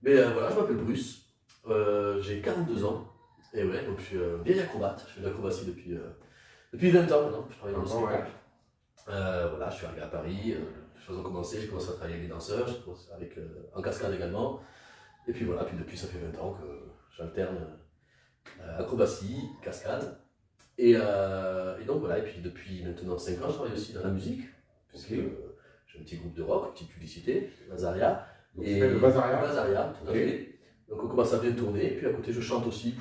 Mais voilà, je m'appelle Bruce, j'ai 42 ans, et ouais, donc je suis vieil acrobate, je fais de l'acrobatie depuis 20 ans maintenant, je travaille dans le spectacle. Voilà, je suis arrivé à Paris, les choses ont commencé, j'ai commencé à travailler avec des danseurs, j'ai commencé en cascade également, et puis voilà, puis depuis ça fait 20 ans que j'alterne acrobatie, cascade, et donc voilà, et puis depuis maintenant 5 ans, je travaille aussi dans la musique, puisque j'ai un petit groupe de rock, une petite publicité, Vazaria. Donc c'est le Vazaria. Vazaria, tout à fait. Donc on commence à bien tourner, et puis à côté je chante aussi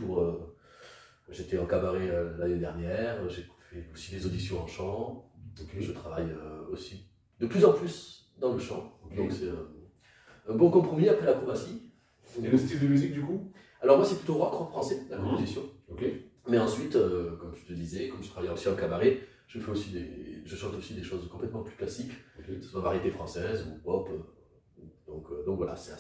j'étais en cabaret l'année dernière, j'ai fait aussi des auditions en chant, je travaille aussi de plus en plus dans le chant, donc c'est un bon compromis après l'acrobatie. Et le style de musique du coup? Alors moi c'est plutôt rock français, la composition. Mais ensuite, comme je te disais, comme je travaille aussi en cabaret, je chante aussi des choses complètement plus classiques, que ce soit variété française ou pop. Donc voilà, c'est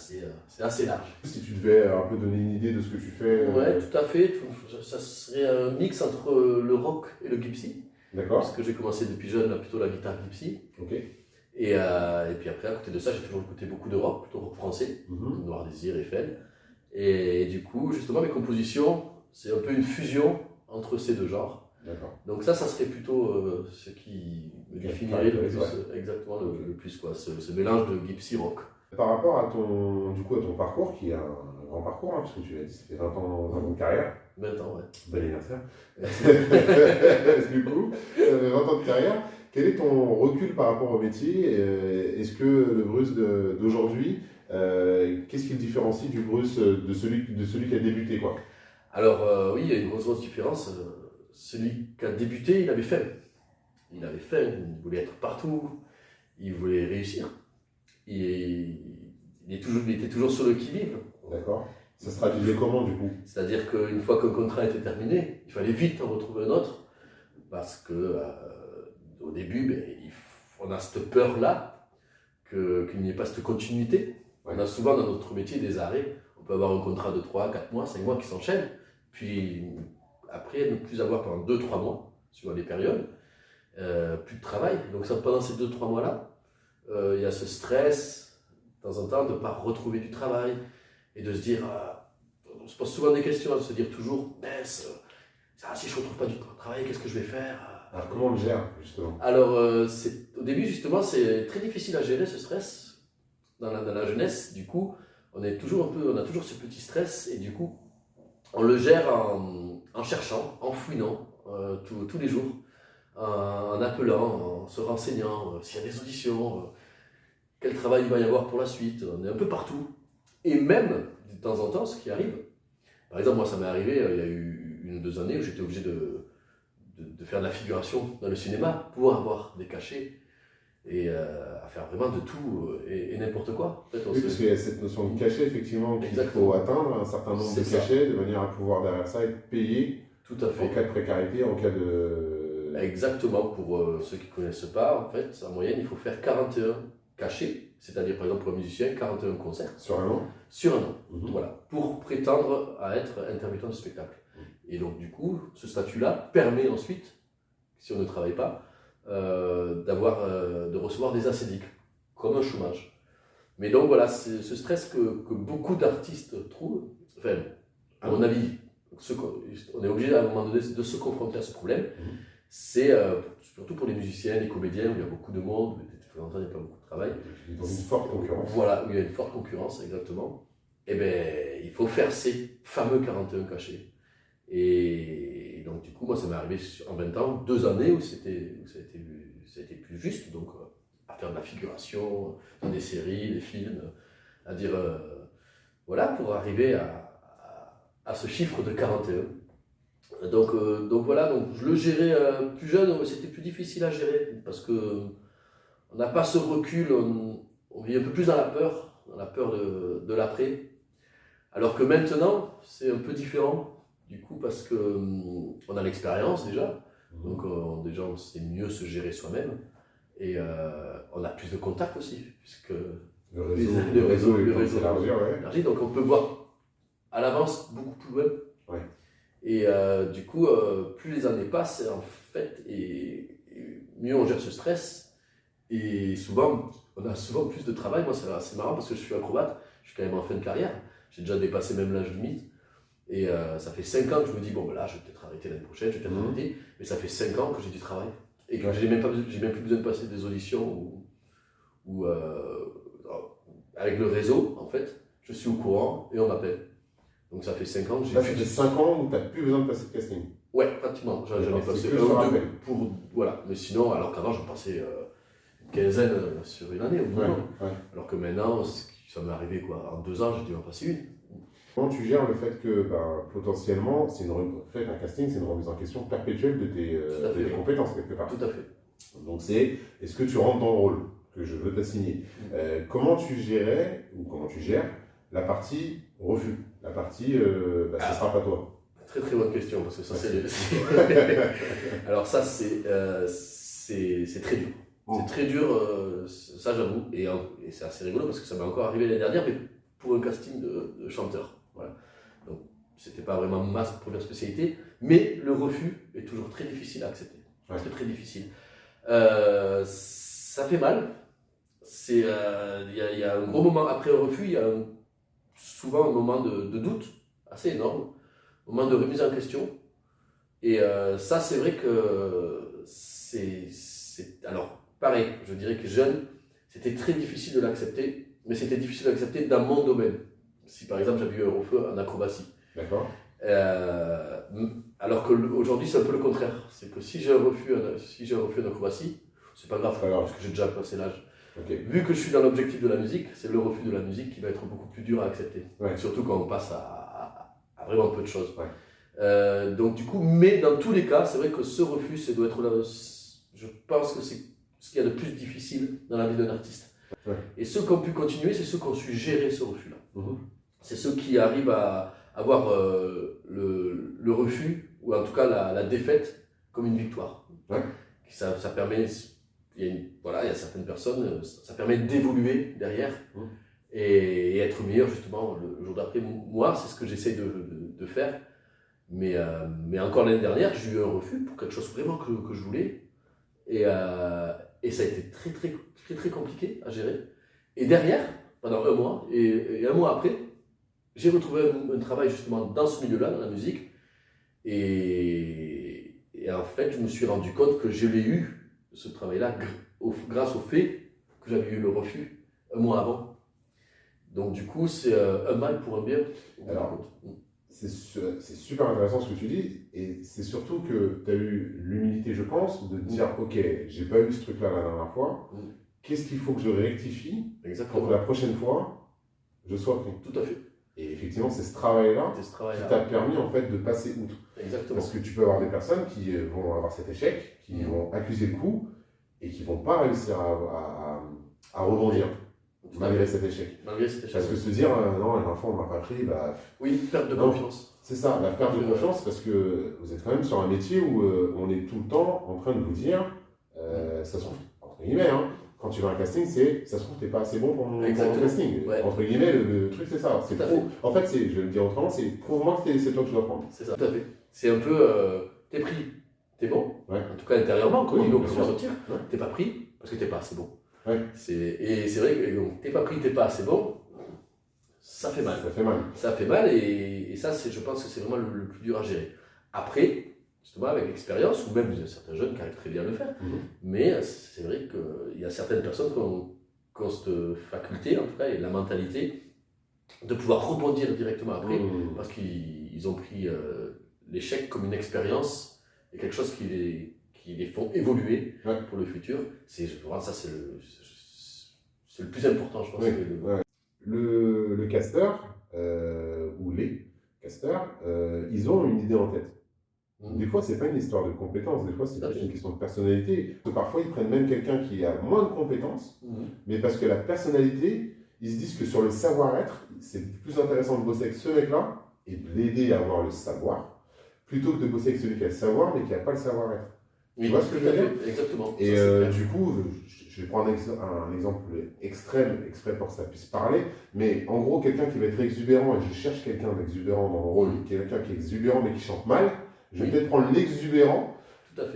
assez large. Si tu devais un peu donner une idée de ce que tu fais. Ouais, tout à fait. Ça serait un mix entre le rock et le gypsy. D'accord. Parce que j'ai commencé depuis jeune plutôt la guitare gypsy. Et puis après, à côté de ça, j'ai toujours écouté beaucoup de rock, plutôt rock français, comme Noir Désir, Eiffel. Et du coup, justement, mes compositions, c'est un peu une fusion entre ces deux genres. Donc ça serait plutôt ce qui me définirait exactement le plus, quoi, ce mélange de gypsy rock. Par rapport à ton parcours, qui est un grand parcours, parce que tu l'as dit, ça fait 20 ans de carrière. 20 ans, ouais. Bon anniversaire. Du coup, ça fait 20 ans de carrière. Quel est ton recul par rapport au métier? Est-ce que le Bruce d'aujourd'hui, qu'est-ce qui le différencie du Bruce de celui qui a débuté, quoi? Alors oui, il y a une grosse différence. Celui qui a débuté, il avait faim. Il voulait être partout, il voulait réussir. Il était toujours sur le qui-vive. D'accord. Ça se traduisait comment du coup? C'est-à-dire qu'une fois qu'un contrat était terminé, il fallait vite en retrouver un autre. Parce que au début, on a cette peur-là qu'il n'y ait pas cette continuité. On a souvent dans notre métier des arrêts. On peut avoir un contrat de 3, 4 mois, 5 mois qui s'enchaînent. Puis après, ne plus avoir pendant 2-3 mois, suivant les périodes, plus de travail. Donc pendant ces 2-3 mois-là, il y a ce stress, de temps en temps, de ne pas retrouver du travail et de se dire, on se pose souvent des questions, de se dire toujours, si je ne retrouve pas du travail, qu'est-ce que je vais faire? Alors comment on le gère justement? Alors au début justement, c'est très difficile à gérer ce stress dans la jeunesse. Du coup, on a toujours ce petit stress et du coup, on le gère en cherchant, en fouinant tous les jours, en appelant, en se renseignant s'il y a des auditions, quel travail il va y avoir pour la suite. On est un peu partout. Et même, de temps en temps, ce qui arrive, par exemple, moi ça m'est arrivé, il y a eu 1 ou 2 années où j'étais obligé de faire de la figuration dans le cinéma pour avoir des cachets et à faire vraiment de tout et n'importe quoi. En fait, parce qu'il y a cette notion de cachet, effectivement, qu'il faut atteindre un certain nombre de cachets de manière à pouvoir derrière ça être payé. Tout à fait. En cas de précarité, en cas de... Exactement, pour ceux qui ne connaissent pas, en fait, en moyenne, il faut faire 41 cachets, c'est-à-dire par exemple pour un musicien, 41 concerts. Sur un an? Sur un an, voilà, pour prétendre à être intermittent du spectacle. Et donc du coup, ce statut-là permet ensuite, si on ne travaille pas, de recevoir des ACDIC, comme un chômage. Mais donc voilà, c'est ce stress que beaucoup d'artistes trouvent, enfin, à mon avis, on est obligé à un moment donné de se confronter à ce problème. C'est surtout pour les musiciens, les comédiens, où il y a beaucoup de monde, mais de temps en temps il n'y a pas beaucoup de travail. Dans une forte concurrence. Voilà, où il y a une forte concurrence, exactement. Et bien, il faut faire ces fameux 41 cachets. Et donc, du coup, moi, ça m'est arrivé en 20 ans, 2 années où ça a été plus juste, donc à faire de la figuration dans des séries, des films, à dire, voilà, pour arriver à ce chiffre de 41. Donc voilà, donc je le gérais plus jeune, c'était plus difficile à gérer, parce que on n'a pas ce recul, on vit un peu plus dans la peur de l'après. Alors que maintenant, c'est un peu différent. Du coup, parce qu'on a l'expérience déjà, donc déjà on sait mieux se gérer soi-même et on a plus de contacts aussi, puisque le réseau est élargi, donc on peut voir à l'avance beaucoup plus loin. Et du coup, plus les années passent, en fait, et mieux on gère ce stress. Et souvent, on a souvent plus de travail. Moi, c'est marrant parce que je suis acrobate, je suis quand même en fin de carrière. j'ai déjà dépassé même l'âge limite. Et ça fait 5 ans que je me dis, bon, ben là, je vais peut-être arrêter l'année prochaine, je vais peut-être arrêter. Mais ça fait 5 ans que j'ai du travail. Et que j'ai même plus besoin de passer des auditions ou avec le réseau, en fait, je suis au courant et on m'appelle. Donc ça fait 5 ans que j'ai... Ça fait 5 ans où tu n'as plus besoin de passer de casting. Ouais, pratiquement. J'en ai passé un ou deux pour... Voilà. Mais sinon, alors qu'avant, j'en passais une quinzaine sur une année au moins. Alors que maintenant, ça m'est arrivé quoi, en 2 ans, j'ai dû en passer une. Comment tu gères le fait que potentiellement, un casting, c'est une remise en question perpétuelle de tes compétences quelque part. Tout à fait. Donc est-ce que tu rentres dans le rôle que je veux t'assigner? Comment tu gères la partie refus? La partie, ça sera pas toi. Très très bonne question, parce que ça c'est... Alors ça c'est très dur. C'est très dur, ça j'avoue, et c'est assez rigolo parce que ça m'est encore arrivé l'année dernière, mais pour un casting de chanteur. Voilà. Donc c'était pas vraiment ma première spécialité, mais le refus est toujours très difficile à accepter. Très très difficile. Ça fait mal. Il y a un gros moment après un refus, il y a souvent un moment de doute assez énorme, un moment de remise en question. Et ça, c'est vrai que alors, pareil, je dirais que jeune, c'était très difficile de l'accepter, mais c'était difficile d'accepter dans mon domaine. Si par exemple j'avais eu un refus en acrobatie. D'accord. Alors qu'aujourd'hui, c'est un peu le contraire. C'est que si j'ai un refus en acrobatie, c'est pas grave, parce que j'ai déjà passé l'âge. Okay. Vu que je suis dans l'objectif de la musique, c'est le refus de la musique qui va être beaucoup plus dur à accepter. Ouais. Surtout quand on passe à vraiment peu de choses. Ouais. Donc du coup, mais dans tous les cas, c'est vrai que ce refus, ça doit être je pense que c'est ce qu'il y a de plus difficile dans la vie d'un artiste. Ouais. Et ceux qui ont pu continuer, c'est ceux qui ont su gérer ce refus-là. C'est ceux qui arrivent à avoir le refus, ou en tout cas la défaite, comme une victoire. Ouais. Ça permet... Il y a certaines personnes, ça permet d'évoluer derrière et être meilleur justement le jour d'après. Moi, c'est ce que j'essaie de faire. Mais encore l'année dernière, j'ai eu un refus pour quelque chose vraiment que je voulais. Et ça a été très, très, très, très compliqué à gérer. Et derrière, pendant 1 mois, et 1 mois après, j'ai retrouvé un travail justement dans ce milieu-là, dans la musique. Et en fait, je me suis rendu compte que je l'ai eu, ce travail-là, grâce au fait que j'avais eu le refus 1 mois avant. Donc du coup, c'est un mal pour un bien. Alors, c'est super intéressant ce que tu dis, et c'est surtout que tu as eu l'humilité, je pense, de dire ok, j'ai pas eu ce truc-là la dernière fois, qu'est-ce qu'il faut que je réctifie pour que la prochaine fois, je sois pris. Tout à fait. Et effectivement, c'est ce travail-là qui t'a permis en fait de passer outre. Exactement. Parce que tu peux avoir des personnes qui vont avoir cet échec, qui vont accuser le coup et qui ne vont pas réussir à rebondir malgré cet échec. Parce que se dire non, la dernière fois on m'a pas pris, oui, perte de confiance. C'est ça, la perte de confiance, parce que vous êtes quand même sur un métier où on est tout le temps en train de vous dire, ça se trouve, entre guillemets, quand tu vas à un casting, ça se trouve, tu n'es pas assez bon pour mon casting. Ouais. Entre guillemets, le truc, c'est ça. En fait, je vais le dire autrement, c'est prouve-moi que c'est toi que je dois prendre. C'est ça, tout à fait. C'est un peu, t'es pris, t'es bon. Ouais. En tout cas, intérieurement, quand il peut ressortir, t'es pas pris parce que t'es pas assez bon. Ouais. Et c'est vrai que t'es pas pris, t'es pas assez bon, ça fait mal. Ça fait mal. Ça fait mal, et ça, je pense que c'est vraiment le plus dur à gérer. Après, justement avec l'expérience, ou même certains jeunes qui arrivent très bien à le faire. Mais c'est vrai qu'il y a certaines personnes qui ont cette faculté, en tout cas, et la mentalité, de pouvoir rebondir directement après, parce qu'ils ont pris l'échec comme une expérience et quelque chose qui les font évoluer pour le futur. Ça, c'est le plus important, je pense. Le casteur, ou les casteurs, ils ont une idée en tête. Des fois, c'est pas une histoire de compétences, des fois, c'est plus une question de personnalité. Parfois, ils prennent même quelqu'un qui a moins de compétences, mais parce que la personnalité, ils se disent que sur le savoir-être, c'est plus intéressant de bosser avec ce mec-là et de l'aider à avoir le savoir, plutôt que de bosser avec celui qui a le savoir, mais qui n'a pas le savoir-être. Tu vois ce que je veux dire? Exactement. Et du coup, je vais prendre un exemple extrême, exprès pour que ça puisse parler, mais en gros, quelqu'un qui va être exubérant, et je cherche quelqu'un d'exubérant dans le rôle, quelqu'un qui est exubérant mais qui chante mal, je vais peut-être prendre l'exubérant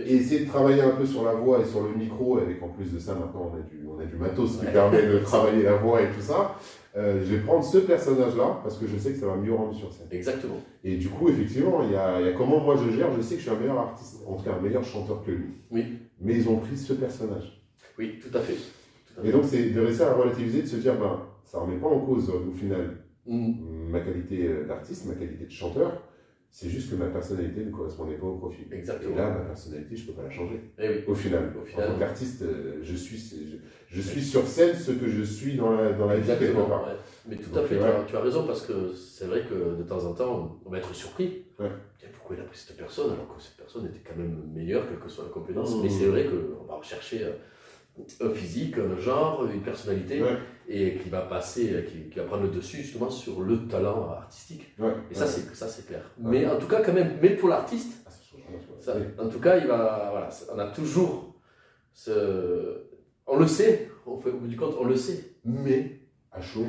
et essayer de travailler un peu sur la voix et sur le micro, avec en plus de ça, maintenant on a du matos qui permet de travailler la voix et tout ça. je vais prendre ce personnage-là parce que je sais que ça va mieux rendre sur scène. Exactement. Et du coup, effectivement, il y a comment moi je gère. Je sais que je suis un meilleur artiste, en tout cas un meilleur chanteur que lui. Oui. Mais ils ont pris ce personnage. Oui, tout à fait. Et donc, c'est de réussir à relativiser, de se dire, ben, ça ne remet pas en cause, au final, ma qualité d'artiste, ma qualité de chanteur. C'est juste que ma personnalité ne correspondait pas au profil. Exactement. Et là, ma personnalité, je ne peux pas la changer. Et oui. Au final, en tant qu'artiste, je suis sur scène ce que je suis dans la vie. Exactement. Ouais. Mais tout à fait, tu as raison, parce que c'est vrai que de temps en temps, on va être surpris. Ouais. Pourquoi il a pris cette personne alors que cette personne était quand même meilleure, quelle que soit la compétence. Mais c'est vrai qu'on va rechercher un physique, un genre, une personnalité, et qui va passer, qui va prendre le dessus justement sur le talent artistique. Et ça, c'est clair. Mais en tout cas, quand même, mais pour l'artiste, en tout cas, voilà, on a toujours on le sait, au bout du compte, on le sait, mais à chaud,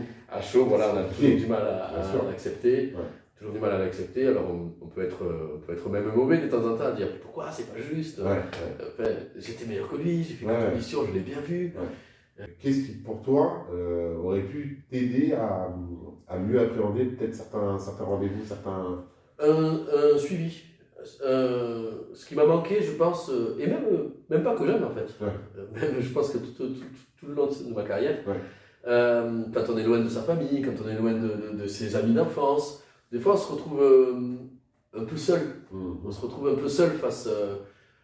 voilà, on a toujours du mal à l'accepter. Toujours du mal à l'accepter, alors on peut être même mauvais de temps en temps à dire pourquoi c'est pas juste, j'étais meilleur que lui, j'ai fait une audition, je l'ai bien vu. Qu'est-ce qui pour toi aurait pu t'aider à mieux appréhender peut-être certains rendez-vous, un suivi. Ce qui m'a manqué, je pense, et même pas que jeune en fait, même je pense que tout le long de ma carrière, quand on est loin de sa famille, quand on est loin de ses amis d'enfance, des fois, on se retrouve un peu seul. On se retrouve un peu seul face.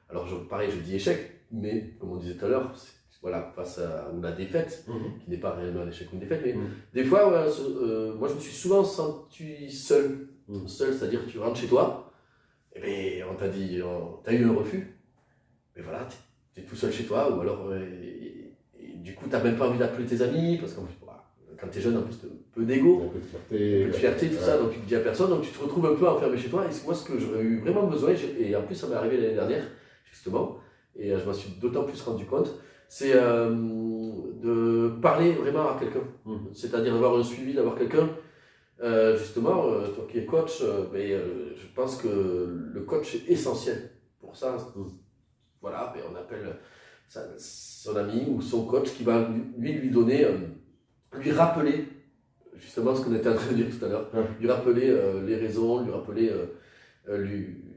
Alors, pareil, je dis échec, mais comme on disait tout à l'heure, voilà, face à la défaite, qui n'est pas réellement un échec ou une défaite, mais des fois, moi, je me suis souvent senti seul. Seul, c'est-à-dire, tu rentres chez toi, et bien, on t'a dit, t'as eu un refus, mais voilà, t'es tout seul chez toi, ou alors, et du coup, t'as même pas envie d'appeler tes amis, parce qu'en plus, quand tu es jeune, en plus, tu as un peu d'ego, un peu de fierté, tout ça, donc tu ne dis à personne, donc tu te retrouves un peu enfermé chez toi. Et moi, ce que j'aurais eu vraiment besoin, et en plus, ça m'est arrivé l'année dernière, justement, et je m'en suis d'autant plus rendu compte, c'est de parler vraiment à quelqu'un. C'est-à-dire d'avoir un suivi, d'avoir quelqu'un. Justement, toi qui es coach, je pense que le coach est essentiel pour ça. Voilà, on appelle son ami ou son coach qui va lui donner. Lui rappeler justement ce qu'on était en train de dire tout à l'heure, lui rappeler les raisons, lui rappeler,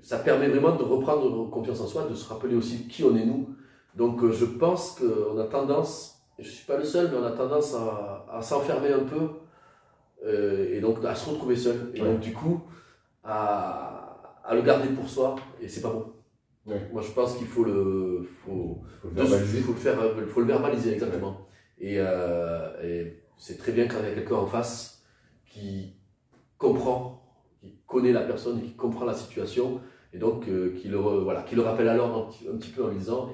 ça permet vraiment de reprendre confiance en soi, de se rappeler aussi qui on est nous. Donc je pense qu'on a tendance, et je ne suis pas le seul, mais on a tendance à s'enfermer un peu et donc à se retrouver seul. Et donc du coup, à le garder pour soi, et c'est pas bon. Moi je pense qu'il faut le verbaliser exactement. Et c'est très bien quand il y a quelqu'un en face qui comprend, qui connaît la personne, qui comprend la situation, et donc qui le rappelle alors un petit peu en lui disant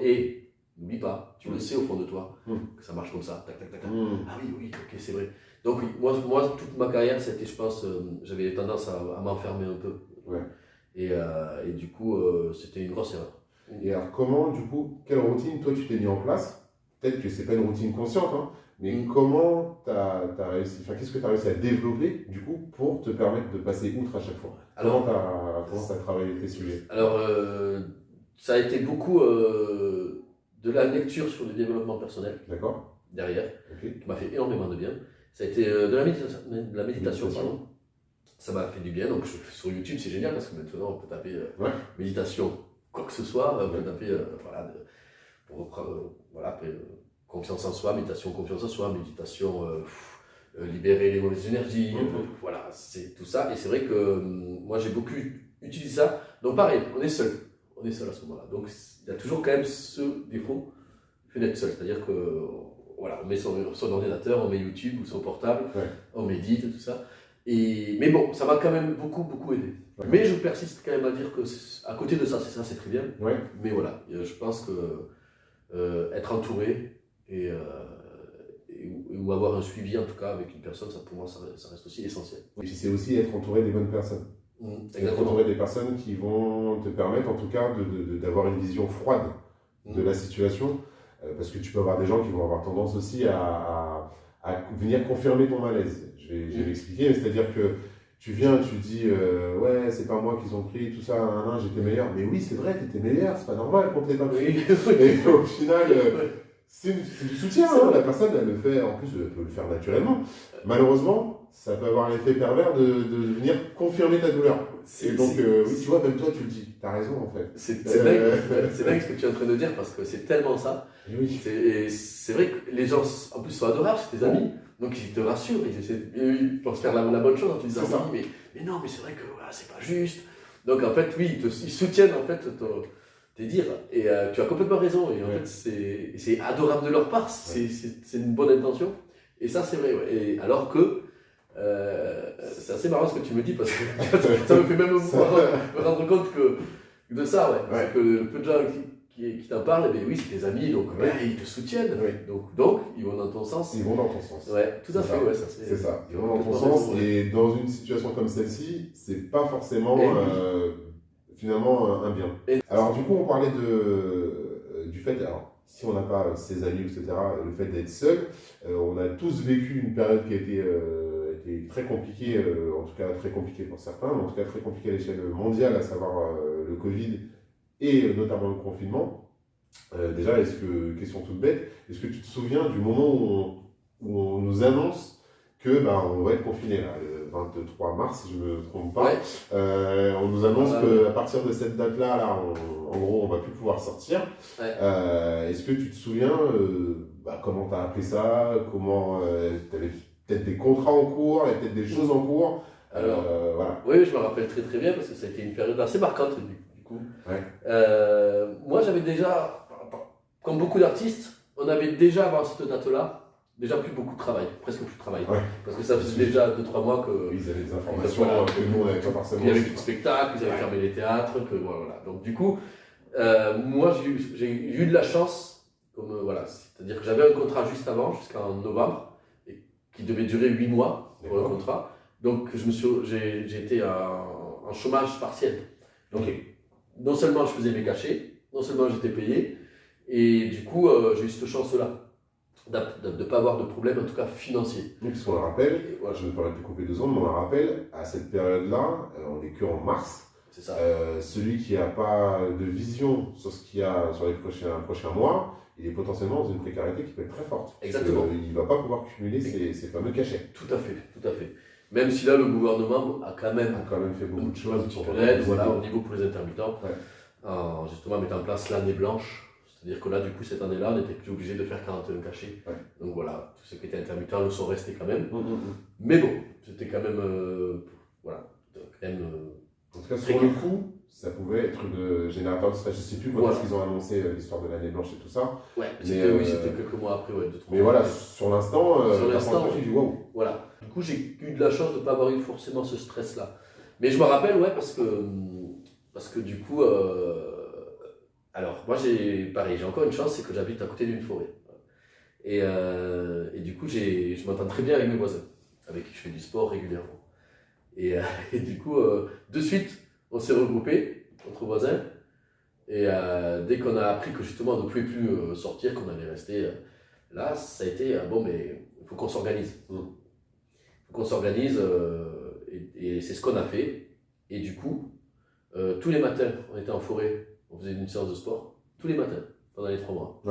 n'oublie pas, tu le sais au fond de toi, que ça marche comme ça, tac, tac, tac, tac. Ah oui, ok, c'est vrai. Donc oui, moi toute ma carrière, c'était, je pense, j'avais tendance à m'enfermer un peu. Et du coup, c'était une grosse erreur. Et alors comment, du coup, quelle routine, toi, tu t'es mis en place? Peut-être que c'est pas une routine consciente, mais comment tu as réussi, qu'est-ce que tu as réussi à développer, du coup, pour te permettre de passer outre à chaque fois? Comment tu as travaillé tes sujets? Alors, ça a été beaucoup de la lecture sur le développement personnel. D'accord. Derrière, qui m'a fait énormément de bien. Ça a été de la méditation, pardon. Ça m'a fait du bien. Donc, sur YouTube, c'est génial parce que maintenant, on peut taper méditation, quoi que ce soit. On peut taper, pour reprendre, confiance en soi, méditation, confiance en soi, méditation, libérer les mauvaises énergies, voilà, c'est tout ça. Et c'est vrai que moi j'ai beaucoup utilisé ça. Donc pareil, on est seul à ce moment-là. Donc il y a toujours quand même ce défaut, le fait d'être seul. C'est-à-dire que voilà, on met son ordinateur, on met YouTube ou son portable, on médite et tout ça. Mais bon, ça m'a quand même beaucoup aidé. Mais je persiste quand même à dire que à côté de ça, c'est très bien. Mais voilà, je pense que être entouré ou avoir un suivi en tout cas avec une personne, ça pour moi ça reste aussi essentiel. Et puis c'est aussi être entouré des bonnes personnes. Être entouré des personnes qui vont te permettre en tout cas d'avoir une vision froide de la situation, parce que tu peux avoir des gens qui vont avoir tendance aussi à venir confirmer ton malaise. Je vais l'expliquer, c'est-à-dire que tu viens, tu dis ouais, c'est pas moi qu'ils ont pris, tout ça, j'étais meilleur. Mais oui, c'est vrai, t'étais meilleur, c'est pas normal qu'on t'ait pas pris. Et au final, C'est du soutien, hein. La personne, elle le fait, en plus, elle peut le faire naturellement. Malheureusement, ça peut avoir l'effet pervers de venir confirmer ta douleur. Et donc, oui, tu vois, même toi, tu le dis, t'as raison, en fait. C'est dingue ce que tu es en train de dire, parce que c'est tellement ça. Et oui. Et c'est vrai que les gens, en plus, sont adorables, c'est tes amis. Donc ils te rassurent, ils pensent faire la bonne chose en te disant oui, mais non, mais c'est vrai que voilà, c'est pas juste. Donc en fait, oui, ils soutiennent en fait tes dires. Et tu as complètement raison. Et en fait, c'est adorable de leur part, c'est une bonne intention. Et ça, c'est vrai. Ouais. Et alors que c'est assez marrant ce que tu me dis, parce que ça me fait même me rendre compte de ça. Ouais. C'est que le peu de gens qui t'en parlent, eh bien, oui, c'est tes amis, donc ils te soutiennent. Donc, ils vont dans ton sens. Ils vont dans ton sens. Ouais, tout à fait, ouais, ça c'est ça. Ils vont dans ton sens, et dans une situation comme celle-ci, c'est pas forcément finalement un bien. Alors, du coup, on parlait du fait, alors, si on n'a pas ses amis, etc., le fait d'être seul, on a tous vécu une période qui a été très compliquée, en tout cas très compliquée pour certains, mais en tout cas très compliquée à l'échelle mondiale, à savoir le Covid et notamment le confinement. Déjà, question toute bête, est-ce que tu te souviens du moment où on nous annonce que on va être confiné là, le 23 mars, si je ne me trompe pas. On nous annonce qu'à partir de cette date-là, là, en gros, on ne va plus pouvoir sortir. Est-ce que tu te souviens comment tu as appris ça? Comment tu avais peut-être des contrats en cours, et peut-être des choses en cours? Alors, voilà. Oui, je me rappelle très très bien, parce que ça a été une période assez marquante du coup. Moi, j'avais déjà, comme beaucoup d'artistes, on avait déjà avant cette date-là, déjà plus beaucoup de travail, presque plus de travail. Parce que ça faisait déjà 2-3 mois que. Ils avaient des informations que nous, on n'avait pas forcément. Il y avait plus de spectacles, ils avaient fermé les théâtres, que voilà. Donc, du coup, moi, j'ai eu de la chance, c'est-à-dire que j'avais un contrat juste avant, jusqu'en novembre, et qui devait durer 8 mois pour le contrat. Donc, j'ai été en chômage partiel. Donc, non seulement je faisais mes cachets, non seulement j'étais payé, et du coup, j'ai eu cette chance-là de ne pas avoir de problème, en tout cas financier. Oui, parce qu'on le rappelle, je vais pas te couper 2 secondes, mais on le rappelle, à cette période-là, on est qu'en mars. C'est ça. Celui qui n'a pas de vision sur ce qu'il y a sur les prochains mois, il est potentiellement dans une précarité qui peut être très forte. Exactement. Il ne va pas pouvoir cumuler ces fameux cachets. Tout à fait. Même si là, le gouvernement a quand même fait beaucoup de choses pour l'aide, au niveau pour les intermittents, en justement mettant en place l'année blanche. C'est-à-dire que là, du coup, cette année-là, on n'était plus obligé de faire 41 cachets. Donc voilà, tous ceux qui étaient intermittents le sont restés quand même. Mais bon, c'était quand même. En tout cas, sur le coup, ça pouvait être générateur de stress. Je ne sais plus quand est-ce qu'ils ont annoncé l'histoire de l'année blanche et tout ça. C'était quelques mois après, 2-3 Mais voilà, sur l'instant, je me dis waouh. Voilà. Du coup, j'ai eu de la chance de ne pas avoir eu forcément ce stress-là. Mais je me rappelle, parce que du coup. Alors, moi, j'ai encore une chance, c'est que j'habite à côté d'une forêt. Et du coup, je m'entends très bien avec mes voisins, avec qui je fais du sport régulièrement. Et du coup, de suite, on s'est regroupés entre voisins. Et dès qu'on a appris que justement on ne pouvait plus sortir, qu'on allait rester là, ça a été mais il faut qu'on s'organise. Il faut qu'on s'organise, et c'est ce qu'on a fait. Et du coup, tous les matins, on était en forêt. On faisait une séance de sport tous les matins pendant les 3 mois.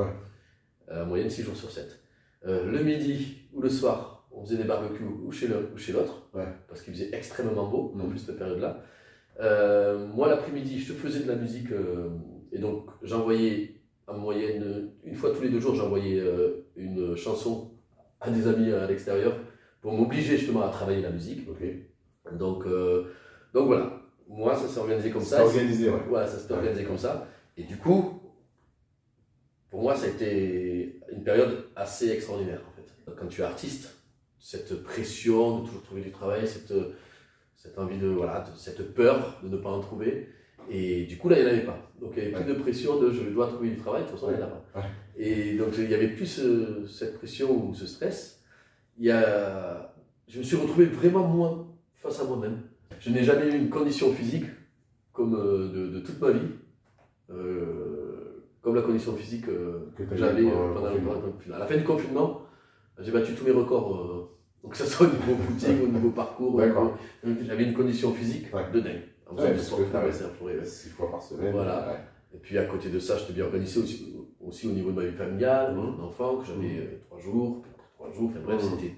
En moyenne 6 jours sur 7. Le midi ou le soir, on faisait des barbecues ou chez l'un ou chez l'autre, parce qu'il faisait extrêmement beau en plus cette période-là. Moi l'après-midi, je faisais de la musique, et donc j'envoyais en moyenne, une fois tous les 2 jours, j'envoyais une chanson à des amis à l'extérieur pour m'obliger justement à travailler la musique. Donc voilà. Moi, ça s'est organisé comme ça. Ça s'est organisé comme ça. Et du coup, pour moi, ça a été une période assez extraordinaire, en fait. Quand tu es artiste, cette pression de toujours trouver du travail, cette envie cette peur de ne pas en trouver. Et du coup, là, il n'y en avait pas. Donc, il n'y avait plus de pression de je dois trouver du travail, de toute façon, il n'y en a pas. Et donc, il n'y avait plus cette pression ou ce stress. Je me suis retrouvé vraiment moins face à moi-même. Je n'ai jamais eu une condition physique comme de toute ma vie, comme la condition physique que j'avais pendant le confinement. À la fin du confinement, j'ai battu tous mes records, donc que ce soit au niveau footing, au niveau parcours. J'avais une condition physique de dingue. En faisant du sport, 6 fois par semaine. Voilà. Et puis à côté de ça, j'étais bien organisé aussi au niveau de ma vie familiale, mon enfant, que j'avais 3 jours, enfin bref, c'était...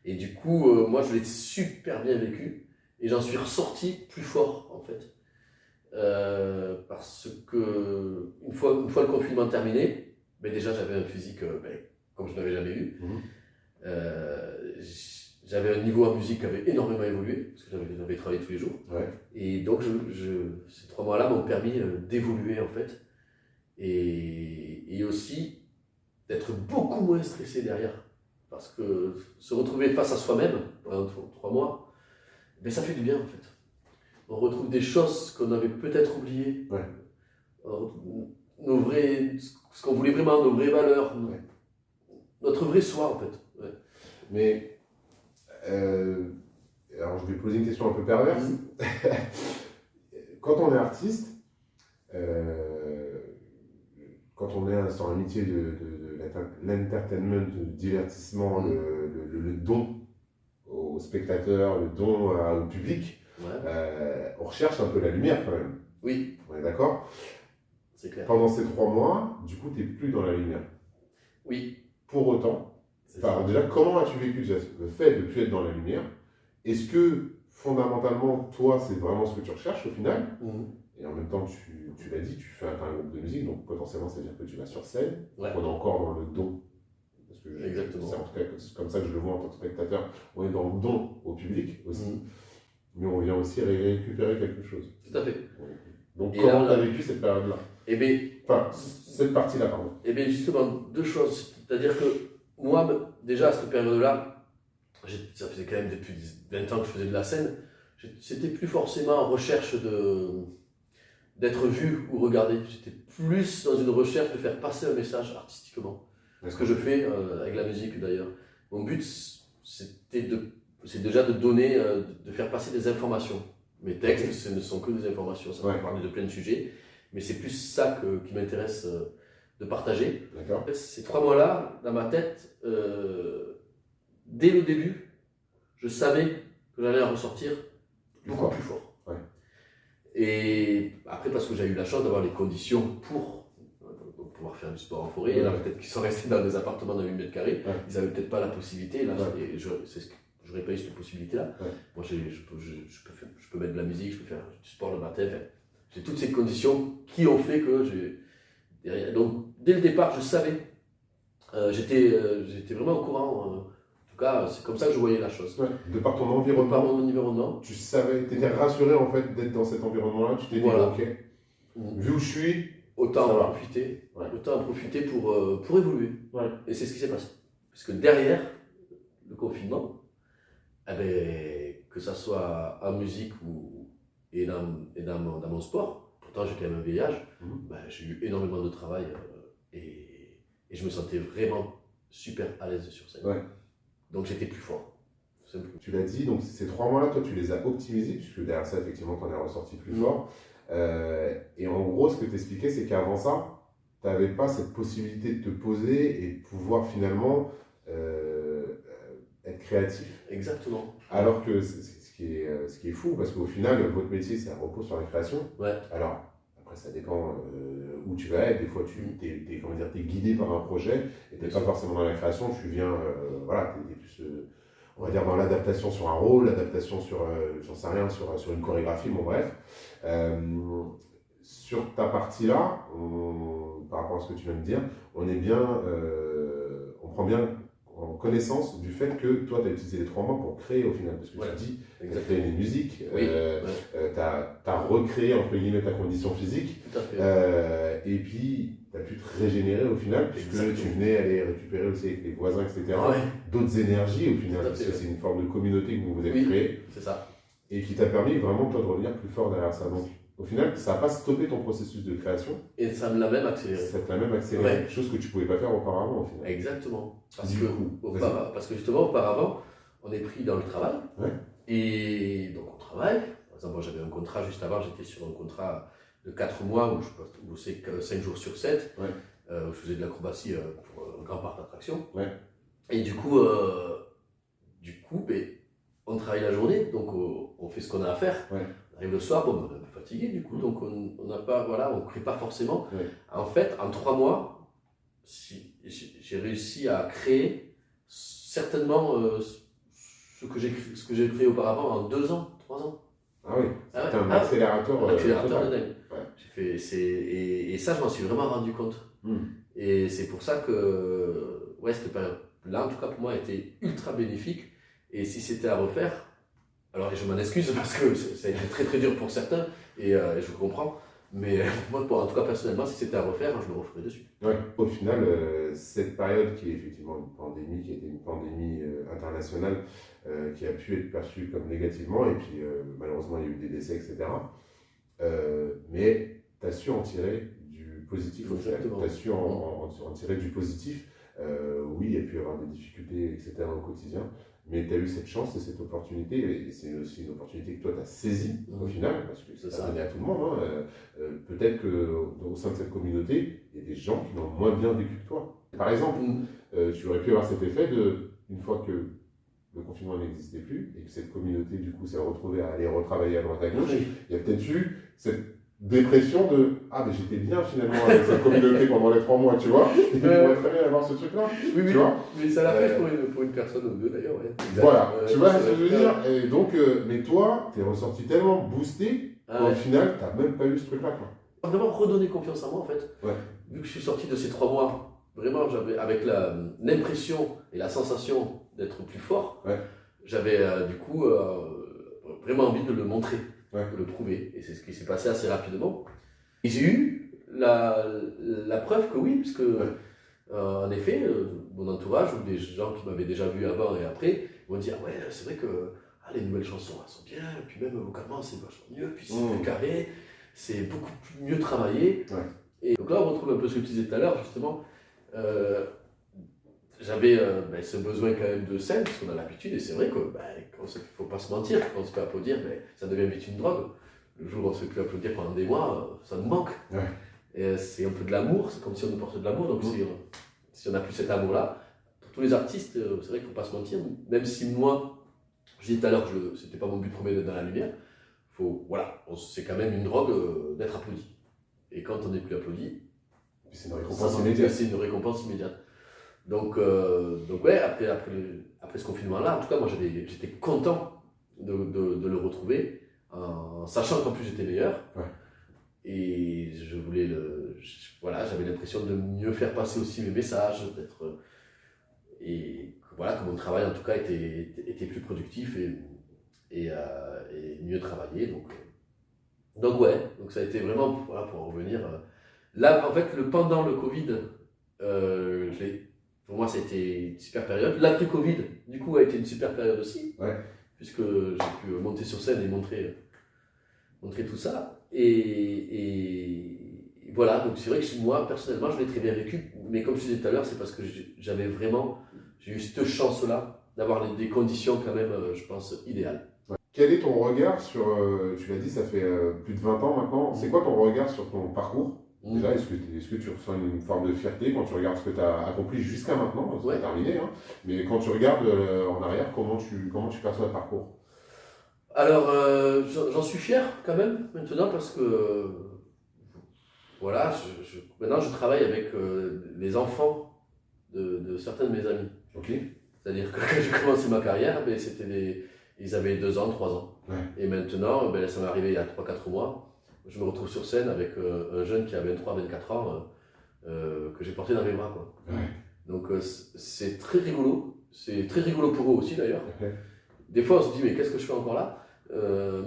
Et du coup, moi, je l'ai super bien vécu, et j'en suis ressorti plus fort, en fait. Parce que, une fois le confinement terminé, ben déjà, j'avais un physique comme je n'avais jamais eu. J'avais un niveau en musique qui avait énormément évolué, parce que j'avais travaillé tous les jours. Ouais. Et donc, ces 3 mois-là m'ont permis d'évoluer, en fait. Et aussi d'être beaucoup moins stressé derrière. Parce que se retrouver face à soi-même pendant 3 mois, ben ça fait du bien, en fait. On retrouve des choses qu'on avait peut-être oubliées. Ouais. Ce qu'on voulait vraiment, nos vraies valeurs, notre vrai soi, en fait. Ouais. Mais, alors je vais poser une question un peu perverse. Quand on est artiste, quand on est sur un métier de l'entertainment, du divertissement, le don aux spectateurs, le don au public, on recherche un peu la lumière quand même. Oui. On est d'accord? C'est clair. Pendant ces 3 mois, du coup, tu n'es plus dans la lumière. Oui. Pour autant, déjà, comment as-tu vécu le fait de ne plus être dans la lumière? Est-ce que, fondamentalement, toi, c'est vraiment ce que tu recherches au final? Et en même temps, tu l'as dit, tu fais un groupe de musique, donc potentiellement, c'est-à-dire que tu vas sur scène. On est encore dans le don. Parce que exactement. C'est en tout cas comme ça que je le vois en tant que spectateur. On est dans le don au public aussi. Mais on vient aussi récupérer quelque chose. Tout à fait. Donc, comment tu as vécu cette période-là? Enfin, cette partie-là, pardon. Eh bien, justement, 2 choses. C'est-à-dire que moi, déjà à cette période-là, ça faisait quand même depuis 20 ans que je faisais de la scène, j'étais plus forcément en recherche d'être vu ou regardé. J'étais plus dans une recherche de faire passer un message artistiquement. Ce que je fais avec la musique d'ailleurs. Mon but, c'est déjà de donner, de faire passer des informations. Mes textes, ce ne sont que des informations. Ça peut parler de plein de sujets, mais c'est plus ça qui m'intéresse de partager. Ces 3 mois-là, dans ma tête, dès le début, je savais que j'allais en ressortir beaucoup plus fort. Et après, parce que j'ai eu la chance d'avoir les conditions pour pouvoir faire du sport en forêt. Il y en a peut-être qui sont restés dans des appartements de 8 mètres carrés. Ils n'avaient peut-être pas la possibilité. Là, je n'aurais pas eu cette possibilité-là. Moi, je peux mettre de la musique, je peux faire du sport le matin. Enfin, j'ai toutes ces conditions qui ont fait que donc, dès le départ, je savais. J'étais vraiment au courant. En tout cas, c'est comme ça que je voyais la chose. De par ton environnement. Par mon environnement. Tu savais, tu étais rassuré en fait d'être dans cet environnement-là. Tu t'es dit, ok, vu où je suis, autant en profiter. Autant en profiter pour évoluer. Et c'est ce qui s'est passé. Parce que derrière le confinement, que ça soit en musique et dans mon sport, pourtant j'ai quand même un vieil âge, j'ai eu énormément de travail et je me sentais vraiment super à l'aise sur scène. Donc j'étais plus fort. Tu l'as dit, donc ces 3 mois-là, toi tu les as optimisés, puisque derrière ça, effectivement, tu en es ressorti plus fort. Et en gros, ce que tu expliquais, c'est qu'avant ça, tu n'avais pas cette possibilité de te poser et de pouvoir finalement être créatif. Exactement. Alors que ce qui est fou, parce qu'au final, votre métier, ça repose sur la création. Alors, après, ça dépend où tu vas être. Des fois, tu es guidé par un projet et tu n'es pas forcément dans la création. Tu viens, tu es plus, on va dire, dans l'adaptation sur un rôle, l'adaptation sur, j'en sais rien, sur une chorégraphie, bon bref. Sur ta partie-là, par rapport à ce que tu viens de dire, on prend bien en connaissance du fait que toi, tu as utilisé les 3 mois pour créer au final. Parce que tu dis, tu as créé des musiques, tu as recréé, entre guillemets, ta condition physique. Tout à fait. Et puis, tu as pu te régénérer au final, puisque tu venais aller récupérer aussi avec les voisins, etc., d'autres énergies au final, parce que c'est une forme de communauté que vous avez créée. C'est ça. Et qui t'a permis vraiment, toi, de revenir plus fort derrière ça. Donc, au final, ça n'a pas stoppé ton processus de création. Et ça me l'a même accéléré. Ça te l'a même accéléré, chose que tu ne pouvais pas faire auparavant, au final. Exactement. Parce que justement, auparavant, on est pris dans le travail. Et donc, on travaille. Par exemple, moi, j'avais un contrat juste avant, j'étais sur un contrat de 4 mois où je bossais 5 jours sur 7. Je faisais de l'acrobatie pour un grand parc d'attractions. Et du coup, on travaille la journée, donc on fait ce qu'on a à faire. On arrive le soir, on est un peu fatigué du coup, donc on n'a pas, on ne crée pas forcément. En fait, en 3 mois, j'ai réussi à créer certainement ce que j'ai créé auparavant en 2 ans, 3 ans. Ah oui, Ah c'est ouais, un accélérateur. un accélérateur de Total. dingue. Ouais. Et ça, je m'en suis vraiment rendu compte. Et c'est pour ça que cette période-là, en tout cas pour moi, a été ultra bénéfique. Et si c'était à refaire, alors je m'en excuse parce que ça a été très très dur pour certains, et je comprends. Mais moi, en tout cas personnellement, si c'était à refaire, je le referais dessus. Ouais. Au final, cette période qui est effectivement une pandémie, qui était une pandémie internationale, qui a pu être perçue comme négativement, et puis malheureusement il y a eu des décès, etc. Mais tu as su en tirer du positif au final. Tu as su en tirer du positif. Oui, il y a pu y avoir des difficultés, etc. au quotidien, mais tu as eu cette chance et cette opportunité, et c'est aussi une opportunité que toi tu as saisie au final, parce que c'est pas donné à tout le monde. Hein. Peut-être qu'au sein de cette communauté, il y a des gens qui l'ont moins bien vécu que toi. Par exemple, tu aurais pu avoir cet effet de, une fois que le confinement n'existait plus et que cette communauté du coup s'est retrouvée à aller retravailler à droite à gauche, il y a peut-être eu cette dépression de ah mais j'étais bien finalement avec cette communauté pendant les 3 mois, tu vois, il pourrait très bien avoir ce truc là, oui, tu vois, mais ça l'a fait pour une personne ou deux d'ailleurs, ouais. Voilà, tu vois ce que je veux dire. Et donc mais toi t'es ressorti tellement boosté qu'au final t'as même pas eu ce truc là, quoi. Vraiment redonner confiance en moi en fait. Vu que je suis sorti de ces 3 mois, vraiment j'avais avec l'impression et la sensation d'être plus fort, j'avais du coup vraiment envie de le montrer, de le prouver, et c'est ce qui s'est passé assez rapidement. Et j'ai eu la preuve que oui, puisque en effet, mon entourage ou des gens qui m'avaient déjà vu avant et après m'ont dit ah ouais, c'est vrai que les nouvelles chansons elles sont bien, et puis même vocalement c'est vachement mieux, puis c'est plus carré, c'est beaucoup mieux travaillé. Et donc là on retrouve un peu ce que tu disais tout à l'heure justement. J'avais ce besoin quand même de scène, parce qu'on a l'habitude, et c'est vrai qu'il ne faut pas se mentir, quand on se fait applaudir, ça devient vite une drogue. Le jour où on se fait plus applaudir pendant des mois, ça nous manque. Et c'est un peu de l'amour, c'est comme si on nous portait de l'amour, donc si on n'a plus cet amour-là, pour tous les artistes, c'est vrai qu'il ne faut pas se mentir, même si moi, je disais tout à l'heure que ce n'était pas mon but premier d'être dans la lumière, c'est quand même une drogue d'être applaudi. Et quand on n'est plus applaudi, c'est une récompense immédiate. C'est une récompense immédiate. Donc après ce confinement-là, en tout cas, moi j'étais content de le retrouver, en sachant qu'en plus j'étais meilleur. Et je voulais j'avais l'impression de mieux faire passer aussi mes messages, et que mon travail en tout cas était plus productif et mieux travaillé. Donc ça a été vraiment, pour en revenir. Là, en fait, pendant le Covid, pour moi, c'était une super période. L'après-Covid, du coup, a été une super période aussi, puisque j'ai pu monter sur scène et montrer tout ça. Et voilà, donc c'est vrai que moi, personnellement, je l'ai très bien vécu, mais comme je disais tout à l'heure, c'est parce que j'ai eu cette chance-là d'avoir des conditions quand même, je pense, idéales. Quel est ton regard sur, tu l'as dit, ça fait plus de 20 ans maintenant, c'est quoi ton regard sur ton parcours ? Déjà, est-ce que tu ressens une forme de fierté quand tu regardes ce que tu as accompli jusqu'à maintenant, c'est terminé, hein, mais quand tu regardes en arrière, comment tu perçois le parcours ? Alors, j'en suis fier quand même maintenant parce que maintenant je travaille avec les enfants de certains de mes amis. C'est-à-dire que quand j'ai commencé ma carrière, ils avaient 2 ans, 3 ans. Et maintenant, ça m'est arrivé il y a 3-4 mois. Je me retrouve sur scène avec un jeune qui a 23-24 ans que j'ai porté dans mes bras, quoi. Donc c'est très rigolo. C'est très rigolo pour eux aussi d'ailleurs. Des fois on se dit mais qu'est-ce que je fais encore là,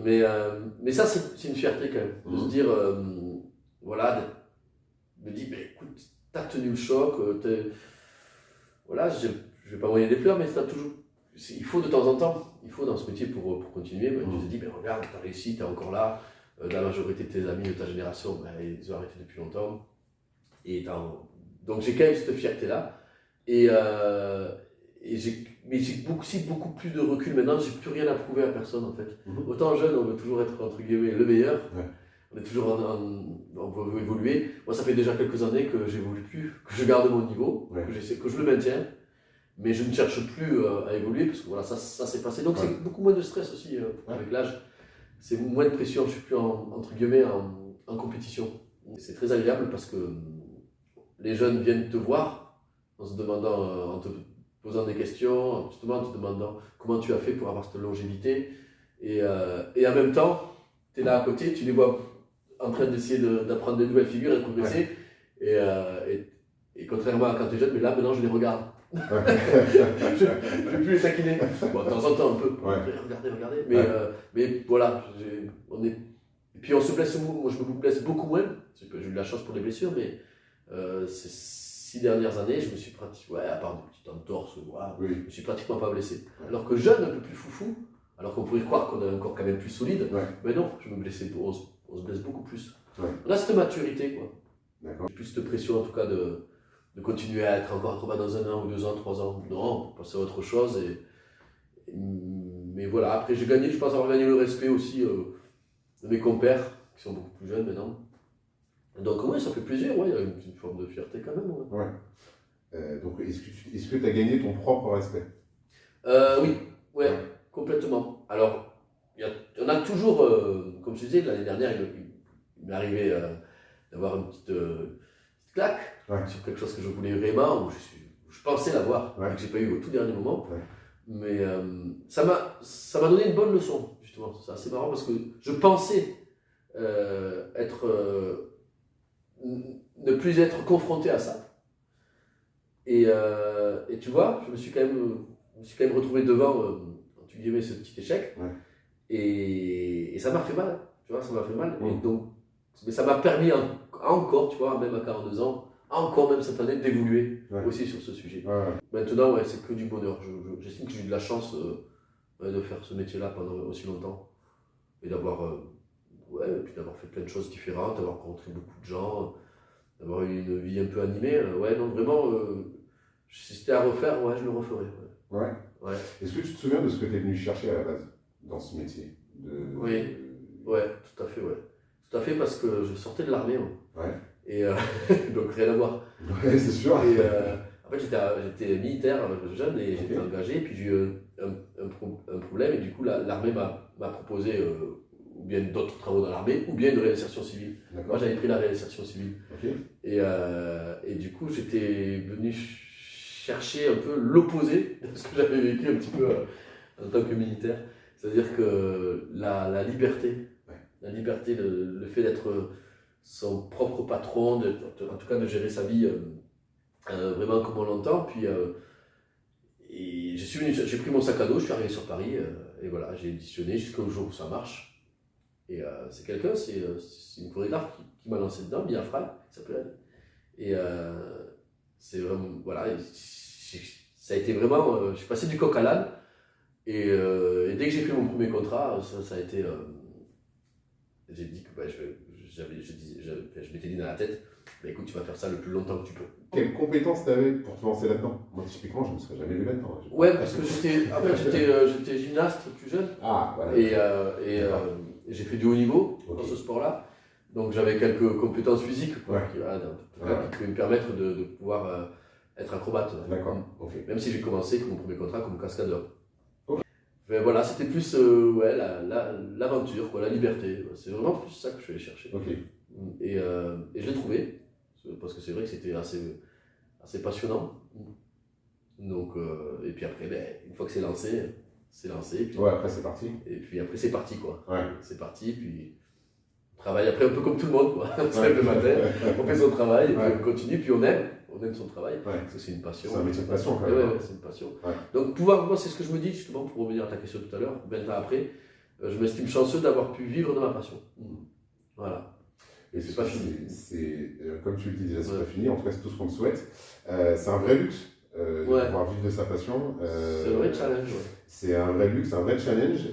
mais ça c'est une fierté quand même. De se dire me dire écoute, t'as tenu le choc, je vais pas envoyer des fleurs, mais il faut de temps en temps, il faut dans ce métier pour continuer. Tu te dis regarde, t'as réussi, t'es encore là. La majorité de tes amis de ta génération, ils ont arrêté depuis longtemps. Donc j'ai quand même cette fierté-là. Mais j'ai beaucoup plus de recul maintenant, j'ai plus rien à prouver à personne en fait. Autant jeune, on veut toujours être entre guillemets le meilleur. On est toujours on veut évoluer. Moi, ça fait déjà quelques années que j'évolue plus, que je garde mon niveau, que je le maintiens. Mais je ne cherche plus à évoluer parce que ça s'est passé. Donc c'est beaucoup moins de stress aussi avec l'âge. C'est moins de pression, je ne suis plus entre guillemets en compétition. C'est très agréable parce que les jeunes viennent te voir en se demandant, en te posant des questions, justement en te demandant comment tu as fait pour avoir cette longévité. Et en même temps, tu es là à côté, tu les vois en train d'essayer d'apprendre des nouvelles figures et de progresser. Et contrairement à quand tu es jeune, mais là maintenant je les regarde. Je ne vais plus les taquiner. Bon, de temps en temps un peu. Regardez. Mais voilà, et puis on se blesse, moi je me blesse beaucoup moins. J'ai eu de la chance pour les blessures, mais ces 6 dernières années, je me suis pratiquement, à part des petites entorses, je me suis pratiquement pas blessé. Alors que jeune, un peu plus foufou, alors qu'on pourrait croire qu'on a un corps quand même plus solide, mais non, je me blessais, on se blesse beaucoup plus. On a cette maturité, quoi. J'ai plus cette pression en tout cas de continuer à être encore acrobat dans 1 an ou 2 ans, 3 ans. Non, passer à autre chose. Mais voilà, après j'ai gagné, je pense avoir gagné le respect aussi de mes compères, qui sont beaucoup plus jeunes maintenant. Donc oui, ça fait plaisir, il y a une forme de fierté quand même. Donc est-ce que tu as gagné ton propre respect? Oui, complètement. Alors, il y en a toujours, comme je disais, l'année dernière, il m'est arrivé d'avoir une petite claque sur quelque chose que je voulais vraiment, où je pensais l'avoir, mais que je n'ai pas eu au tout dernier moment. Mais ça m'a donné une bonne leçon, justement. C'est assez marrant parce que je pensais ne plus être confronté à ça. Et tu vois, je me suis quand même retrouvé devant, entre guillemets, ce petit échec. Et ça m'a fait mal, tu vois, ça m'a fait mal. Et donc, mais ça m'a permis encore, tu vois, même à 42 ans, encore même cette année, d'évoluer aussi sur ce sujet. Maintenant, c'est que du bonheur. J'estime que j'ai eu de la chance de faire ce métier-là pendant aussi longtemps. Et d'avoir fait plein de choses différentes, d'avoir rencontré beaucoup de gens, d'avoir eu une vie un peu animée. Non, vraiment, si c'était à refaire, je le referais. Est-ce que tu te souviens de ce que tu es venu chercher à la base dans ce métier Oui, tout à fait, Tout à fait, parce que je sortais de l'armée. Et donc rien à voir. C'est sûr. Et, en fait, j'étais militaire jeune et j'étais engagé. Et puis j'ai eu un problème. Et du coup, l'armée m'a proposé ou bien d'autres travaux dans l'armée ou bien une réinsertion civile. Moi, j'avais pris la réinsertion civile. Et du coup, j'étais venu chercher un peu l'opposé de ce que j'avais vécu un petit peu en tant que militaire. C'est-à-dire que la liberté, le fait d'être son propre patron, en tout cas de gérer sa vie vraiment comme on l'entend. Puis et j'ai pris mon sac à dos, je suis arrivé sur Paris et voilà, j'ai auditionné jusqu'au jour où ça marche. Et c'est une chorégraphe qui m'a lancé dedans, Mia Fry, qui s'appelle elle. Et c'est vraiment, voilà, ça a été vraiment, je suis passé du coq à l'âne. Et dès que j'ai fait mon premier contrat, ça a été. J'ai dit que je m'étais dit dans la tête, écoute, tu vas faire ça le plus longtemps que tu peux. Quelles compétences tu avais pour te lancer là-dedans? Moi, typiquement, je ne me serais jamais vu là-dedans. Parce que j'étais gymnaste plus jeune. Et j'ai fait du haut niveau dans ce sport-là. Donc j'avais quelques compétences physiques qui pouvaient me permettre de pouvoir être acrobate. D'accord. Même si j'ai commencé avec mon premier contrat comme cascadeur. Mais voilà, c'était plus l'aventure, la liberté. C'est vraiment plus ça que je suis allé chercher. Et je l'ai trouvé, parce que c'est vrai que c'était assez passionnant. Donc, et puis après, une fois que c'est lancé. Puis, après c'est parti. Et puis après c'est parti, quoi. C'est parti, puis on travaille après un peu comme tout le monde, quoi. On se lève le matin, on fait son travail, et puis on continue, puis on aime son travail, parce que c'est une passion. C'est un métier de passion, quand même. C'est une passion. Donc moi c'est ce que je me dis, justement, pour revenir à ta question tout à l'heure, 20 ans après, je m'estime chanceux d'avoir pu vivre de ma passion. Voilà. Et c'est pas fini. Comme tu le dis déjà, c'est pas fini, en tout cas c'est tout ce qu'on te souhaite. C'est un vrai luxe de pouvoir vivre de sa passion. C'est un vrai challenge. C'est un vrai luxe, un vrai challenge.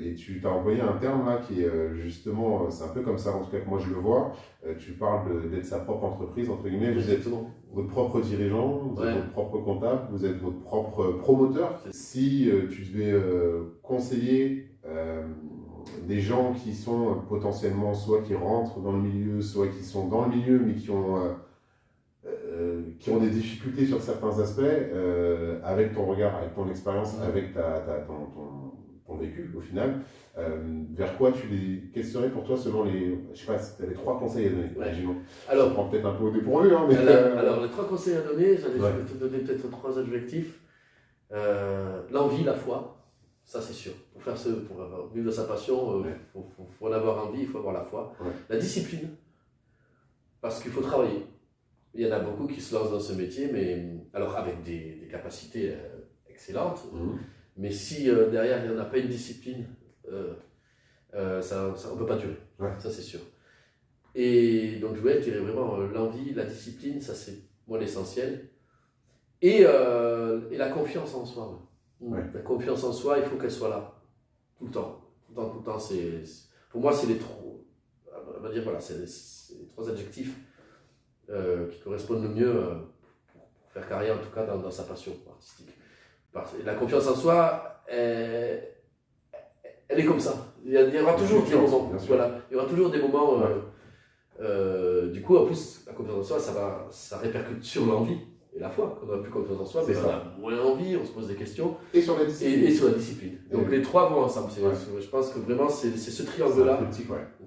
Et tu t'as employé un terme là qui est justement, c'est un peu comme ça en tout cas que moi je le vois. Tu parles d'être sa propre entreprise, entre guillemets. Vous êtes votre propre dirigeant, vous êtes votre propre comptable, vous êtes votre propre promoteur. Si tu devais conseiller des gens qui sont potentiellement soit qui rentrent dans le milieu, soit qui sont dans le milieu mais qui ont des difficultés sur certains aspects, avec ton regard, avec ton expérience, avec ton vécu au final. Vers quoi quels seraient pour toi, selon je sais pas, si tu avais 3 conseils à donner, imaginons. Alors, ça prend peut-être un peu au dépourvu, hein, mais... alors, les 3 conseils à donner, je vais te donner peut-être 3 adjectifs. L'envie, la foi, ça c'est sûr. Pour vivre sa passion, faut en avoir envie, il faut avoir la foi. La discipline, parce qu'il faut travailler. Il y en a beaucoup qui se lancent dans ce métier, mais alors avec des capacités excellentes, mais si derrière il n'y en a pas une discipline, on ne peut pas durer, ça c'est sûr. Et donc je dirais vraiment l'envie, la discipline, ça c'est moi l'essentiel. Et la confiance en soi. La confiance en soi, il faut qu'elle soit là, tout le temps. Tout le temps. Pour moi, c'est les 3 adjectifs qui correspondent le mieux pour faire carrière, en tout cas dans sa passion artistique. La confiance en soi, elle est comme ça. Il y aura toujours des moments. Il y aura toujours des moments. Du coup, en plus, la confiance en soi, ça répercute sur l'envie et la foi. Quand on n'a plus confiance en soi, on a moins envie, on se pose des questions. Et sur la discipline. Et sur la discipline. Donc les 3 vont ensemble. Je pense que vraiment, c'est ce triangle-là.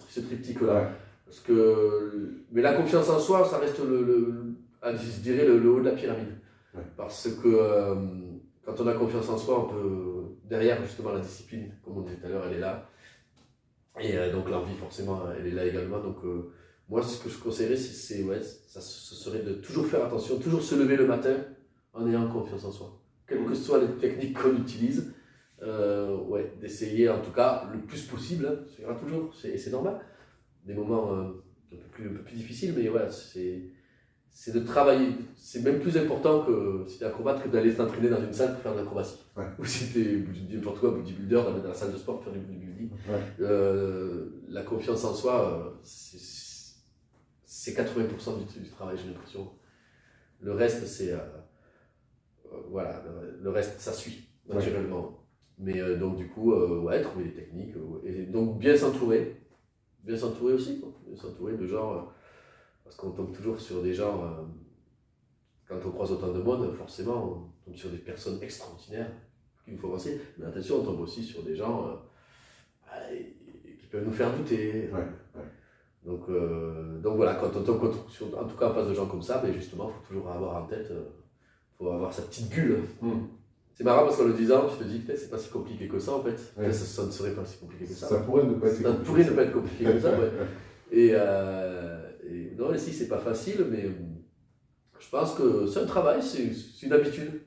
Ce triptyque-là. Mais la confiance en soi, ça reste je dirais le haut de la pyramide. Parce que quand on a confiance en soi, on peut, derrière justement la discipline, comme on disait tout à l'heure, elle est là. Et donc l'envie, forcément, elle est là également. Donc moi, ce que je conseillerais, ce serait de toujours faire attention, toujours se lever le matin en ayant confiance en soi. Quelles que soient les techniques qu'on utilise, d'essayer en tout cas le plus possible. Hein, il y aura toujours, et c'est normal, des moments un peu plus difficiles, mais voilà, c'est de travailler. C'est même plus important que si tu es acrobate que d'aller t'entraîner dans une salle pour faire de l'acrobatie. Ou si tu es n'importe quoi, bodybuilder, d'aller dans la salle de sport pour faire du bodybuilding. La confiance en soi, c'est 80% du travail, j'ai l'impression. Le reste, le reste, ça suit naturellement. Mais donc du coup, trouver des techniques, et donc bien s'entourer aussi, quoi. Bien s'entourer de gens, parce qu'on tombe toujours sur des gens, quand on croise autant de monde, forcément, on tombe sur des personnes extraordinaires qu'il nous faut penser, mais attention, on tombe aussi sur des gens qui peuvent nous faire douter. Donc voilà, quand on tombe en tout cas en face de gens comme ça, mais justement, il faut toujours avoir en tête, faut avoir sa petite bulle. C'est marrant parce qu'en le disant, je te dis, peut-être c'est pas si compliqué que ça en fait. Ça ne serait pas si compliqué que ça. Ça pourrait ne pas être compliqué comme ça. Et non, ici c'est pas facile, mais je pense que c'est un travail, c'est une habitude.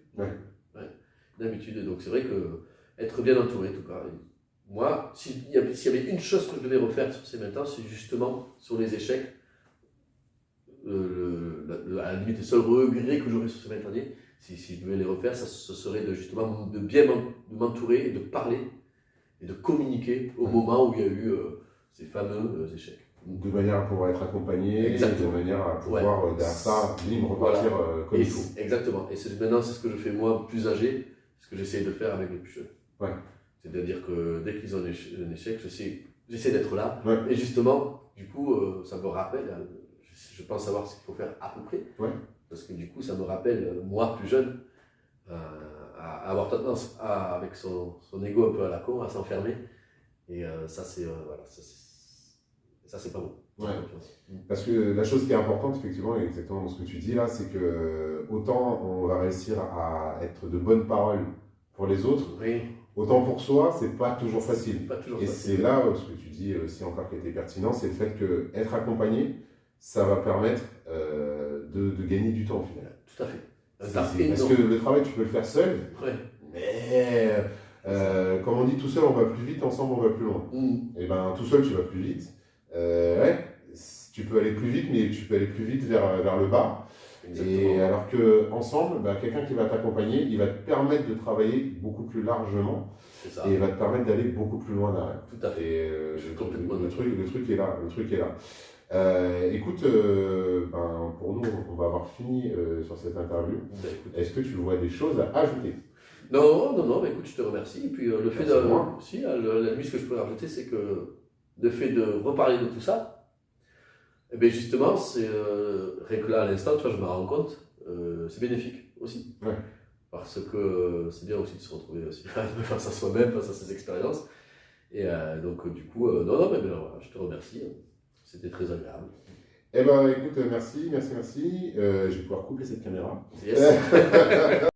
Une habitude. Donc c'est vrai que être bien entouré, en tout cas. Moi, s'il y avait une chose que je devais refaire sur ces 20 ans, c'est justement sur les échecs. À la limite, le seul regret que j'aurais sur ces 20 années, si je devais les refaire, ce serait de bien m'entourer, de parler et de communiquer au moment où il y a eu ces fameux échecs. De manière à pouvoir être accompagné, de manière à pouvoir, derrière ça, libre, repartir comme il faut. Exactement. Et maintenant, c'est ce que je fais moi, plus âgé, ce que j'essaie de faire avec les plus jeunes. C'est-à-dire que dès qu'ils ont un échec, j'essaie d'être là. Et justement, du coup, ça me rappelle, je pense savoir ce qu'il faut faire à peu près. Parce que du coup, ça me rappelle, moi, plus jeune, à avoir tendance, avec son ego un peu à la con, à s'enfermer. Et ça, c'est pas bon. Parce que la chose qui est importante, effectivement, exactement ce que tu dis là, c'est que autant on va réussir à être de bonnes paroles pour les autres, autant pour soi, c'est pas toujours facile. C'est là ce que tu dis aussi encore qui était pertinent, c'est le fait qu'être accompagné, ça va permettre de gagner du temps au final. Tout à fait. Parce que le travail, tu peux le faire seul, mais comme on dit, tout seul on va plus vite, ensemble on va plus loin. Et ben tout seul tu vas plus vite. Tu peux aller plus vite, mais tu peux aller plus vite vers le bas. Exactement. Et alors qu'ensemble, quelqu'un qui va t'accompagner, il va te permettre de travailler beaucoup plus largement. Et il va te permettre d'aller beaucoup plus loin derrière. Tout à fait. Et le truc est là. Écoute, pour nous, on va avoir fini sur cette interview. Est-ce que tu vois des choses à ajouter? Non, écoute, je te remercie. Et puis le fait la limite que je peux rajouter, c'est que le fait de reparler de tout ça, et bien justement, c'est rien que là à l'instant, tu vois, je me rends compte, c'est bénéfique aussi. parce que c'est bien aussi de se retrouver aussi face à soi-même, face à ses expériences. Et donc, du coup, non, mais voilà, je te remercie. C'était très agréable. Eh ben, écoute, merci. Je vais pouvoir couper cette caméra. Yes.